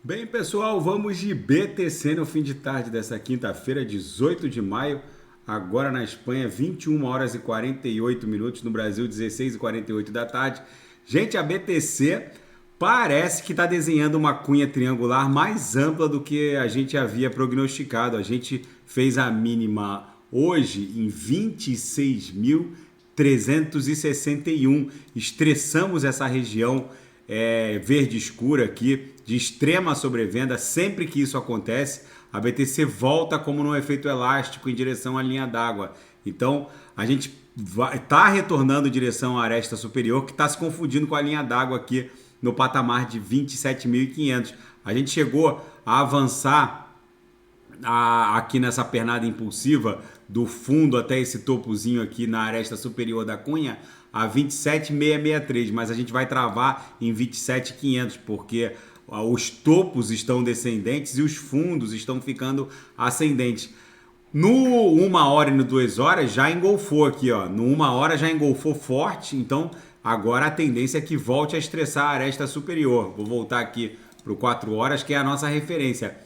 Bem, pessoal, vamos de BTC no fim de tarde dessa quinta-feira, 18 de maio. Agora na Espanha, 21 horas e 48 minutos. No Brasil, 16 e 48 da tarde. Gente, a BTC parece que está desenhando uma cunha triangular mais ampla do que a gente havia prognosticado. A gente fez a mínima hoje em 26.361. Estressamos essa região verde escura aqui, de extrema sobrevenda. Sempre que isso acontece, a BTC volta como num efeito elástico em direção à linha d'água. Então, a gente está retornando em direção à aresta superior, que está se confundindo com a linha d'água aqui no patamar de 27.500. A gente chegou a avançar aqui nessa pernada impulsiva do fundo até esse topozinho aqui na aresta superior da cunha a 27.663, mas a gente vai travar em 27.500 porque os topos estão descendentes e os fundos estão ficando ascendentes. No 1 hora e no 2 horas já engolfou aqui, ó. No 1 hora já engolfou forte, então agora a tendência é que volte a estressar a aresta superior. Vou voltar aqui para o 4 horas, que é a nossa referência.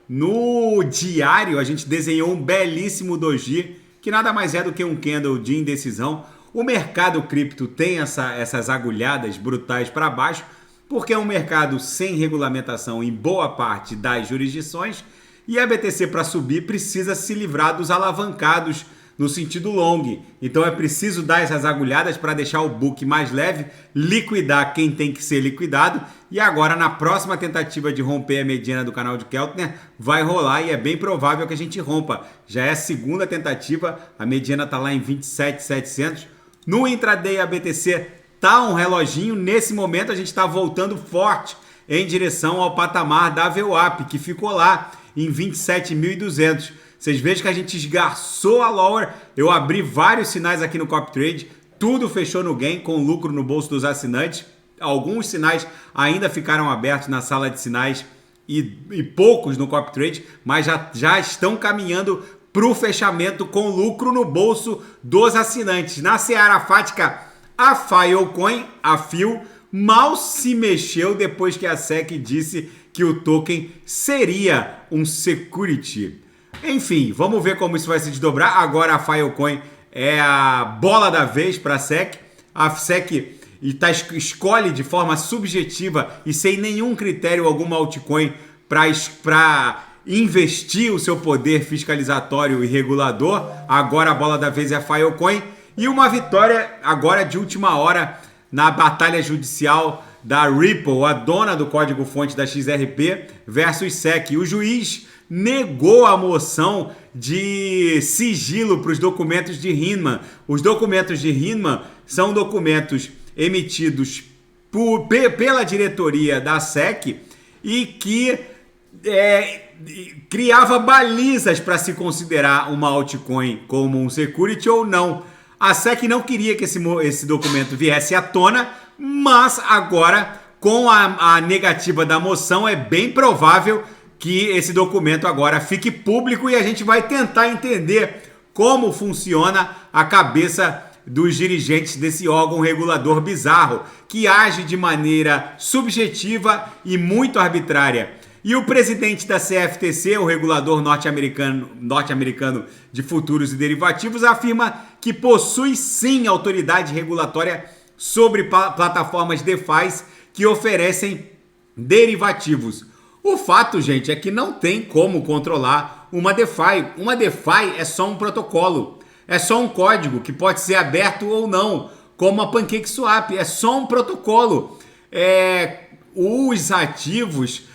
No diário, a gente desenhou um belíssimo doji, que nada mais é do que um candle de indecisão. O mercado cripto tem essas agulhadas brutais para baixo, porque é um mercado sem regulamentação em boa parte das jurisdições, e a BTC, para subir, precisa se livrar dos alavancados no sentido long. Então é preciso dar essas agulhadas para deixar o book mais leve, liquidar quem tem que ser liquidado, e agora na próxima tentativa de romper a mediana do canal de Keltner vai rolar, e é bem provável que a gente rompa. Já é a segunda tentativa, a mediana está lá em 27.700. No intraday a BTC tá um reloginho. Nesse momento a gente está voltando forte em direção ao patamar da VWAP, que ficou lá em 27.200. Vocês vejam que a gente esgarçou a lower. Eu abri vários sinais aqui no Copy Trade, tudo fechou no gain, com lucro no bolso dos assinantes. Alguns sinais ainda ficaram abertos na sala de sinais e poucos no Copy Trade, mas já estão caminhando para o fechamento com lucro no bolso dos assinantes. Na seara fática, a Filecoin, a FIL, mal se mexeu depois que a SEC disse que o token seria um security. Enfim, vamos ver como isso vai se desdobrar. Agora a Filecoin é a bola da vez para a SEC. A SEC escolhe de forma subjetiva e sem nenhum critério alguma altcoin para investir o seu poder fiscalizatório e regulador. Agora a bola da vez é a Filecoin. E uma vitória agora de última hora na batalha judicial da Ripple, a dona do código-fonte da XRP, versus SEC. O juiz negou a moção de sigilo para os documentos de Hinman. Os documentos de Hinman são documentos emitidos pela diretoria da SEC e que criava balizas para se considerar uma altcoin como um security ou não. A SEC não queria que esse documento viesse à tona, mas agora, com a negativa da moção, é bem provável que esse documento agora fique público e a gente vai tentar entender como funciona a cabeça dos dirigentes desse órgão regulador bizarro, que age de maneira subjetiva e muito arbitrária. E o presidente da CFTC, o regulador norte-americano de futuros e derivativos, afirma que possui sim autoridade regulatória sobre plataformas DeFi que oferecem derivativos. O fato, gente, é que não tem como controlar uma DeFi. Uma DeFi é só um protocolo, é só um código que pode ser aberto ou não, como a PancakeSwap, é só um protocolo. Os ativos,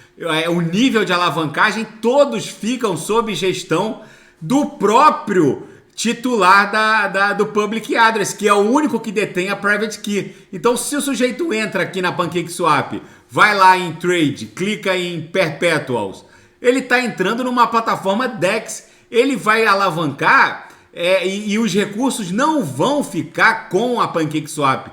o nível de alavancagem, todos ficam sob gestão do próprio titular do Public Address, que é o único que detém a Private Key. Então, se o sujeito entra aqui na PancakeSwap, vai lá em Trade, clica em Perpetuals, ele está entrando numa plataforma DEX, ele vai alavancar e os recursos não vão ficar com a PancakeSwap.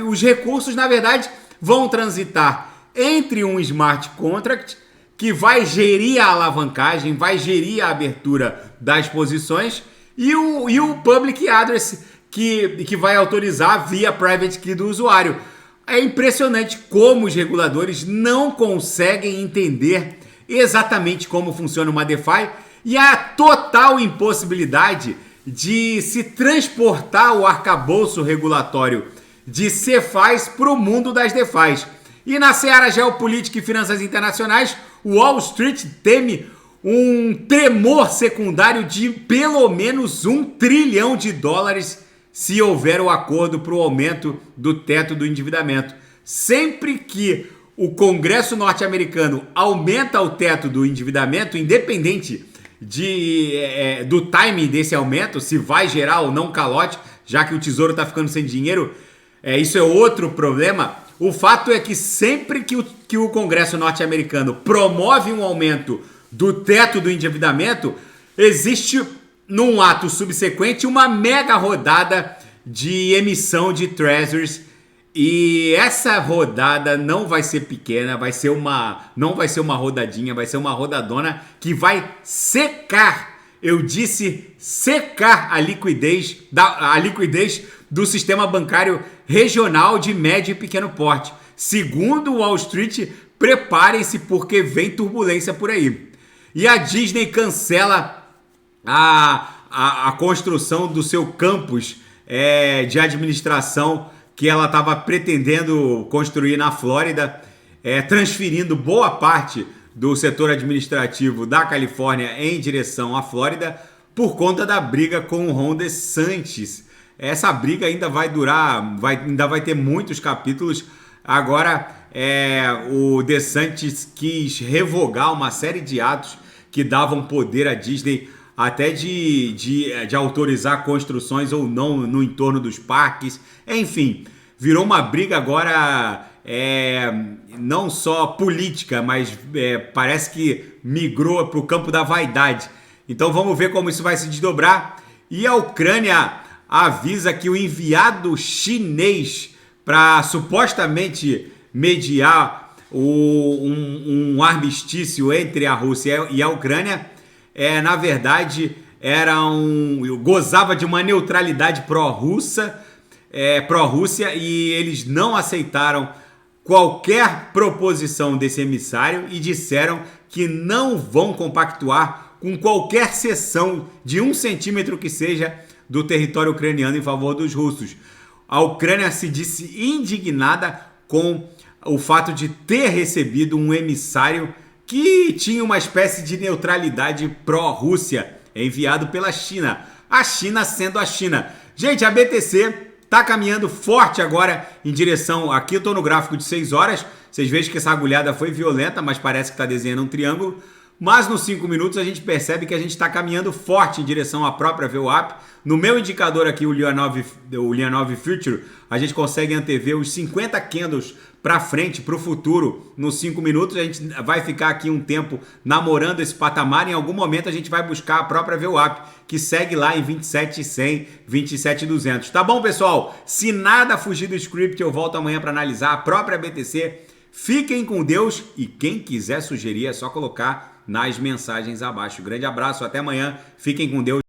Os recursos, na verdade, vão transitar entre um smart contract que vai gerir a alavancagem, vai gerir a abertura das posições e o public address que vai autorizar via private key do usuário. É impressionante como os reguladores não conseguem entender exatamente como funciona uma DeFi e a total impossibilidade de se transportar o arcabouço regulatório de CeFIs para o mundo das DeFis. E na seara geopolítica e finanças internacionais, Wall Street teme um tremor secundário de pelo menos $1 trilhão se houver o acordo para o aumento do teto do endividamento. Sempre que o Congresso norte-americano aumenta o teto do endividamento, independente do timing desse aumento, se vai gerar ou não calote, já que o Tesouro está ficando sem dinheiro, isso é outro problema. O fato é que sempre que o Congresso norte-americano promove um aumento do teto do endividamento, existe num ato subsequente uma mega rodada de emissão de treasuries, e essa rodada não vai ser pequena, não vai ser uma rodadinha, vai ser uma rodadona que vai secar, eu disse secar a liquidez do sistema bancário regional de médio e pequeno porte. Segundo o Wall Street, preparem-se porque vem turbulência por aí. E a Disney cancela a construção do seu campus de administração que ela estava pretendendo construir na Flórida, transferindo boa parte do setor administrativo da Califórnia em direção à Flórida por conta da briga com o Ron DeSantis. Essa briga ainda vai durar, ainda vai ter muitos capítulos. Agora, o DeSantis quis revogar uma série de atos que davam poder à Disney até de autorizar construções ou não no entorno dos parques. Enfim, virou uma briga agora não só política, mas parece que migrou para o campo da vaidade. Então vamos ver como isso vai se desdobrar. E a Ucrânia avisa que o enviado chinês para supostamente mediar um armistício entre a Rússia e a Ucrânia, na verdade, gozava de uma neutralidade pró-Rússia, e eles não aceitaram qualquer proposição desse emissário e disseram que não vão compactuar com qualquer cessão de 1 centímetro que seja do território ucraniano em favor dos russos. A Ucrânia se disse indignada com o fato de ter recebido um emissário que tinha uma espécie de neutralidade pró-Rússia, enviado pela China. A China sendo a China. Gente, a BTC está caminhando forte agora em direção... Aqui eu estou no gráfico de 6 horas. Vocês veem que essa agulhada foi violenta, mas parece que está desenhando um triângulo. Mas nos 5 minutos a gente percebe que a gente está caminhando forte em direção à própria VWAP. No meu indicador aqui, o Lianov Future, a gente consegue antever os 50 candles para frente, para o futuro, nos 5 minutos. A gente vai ficar aqui um tempo namorando esse patamar. Em algum momento a gente vai buscar a própria VWAP, que segue lá em 27.100, 27.200. Tá bom, pessoal? Se nada fugir do script, eu volto amanhã para analisar a própria BTC. Fiquem com Deus e quem quiser sugerir é só colocar nas mensagens abaixo. Grande abraço, até amanhã. Fiquem com Deus.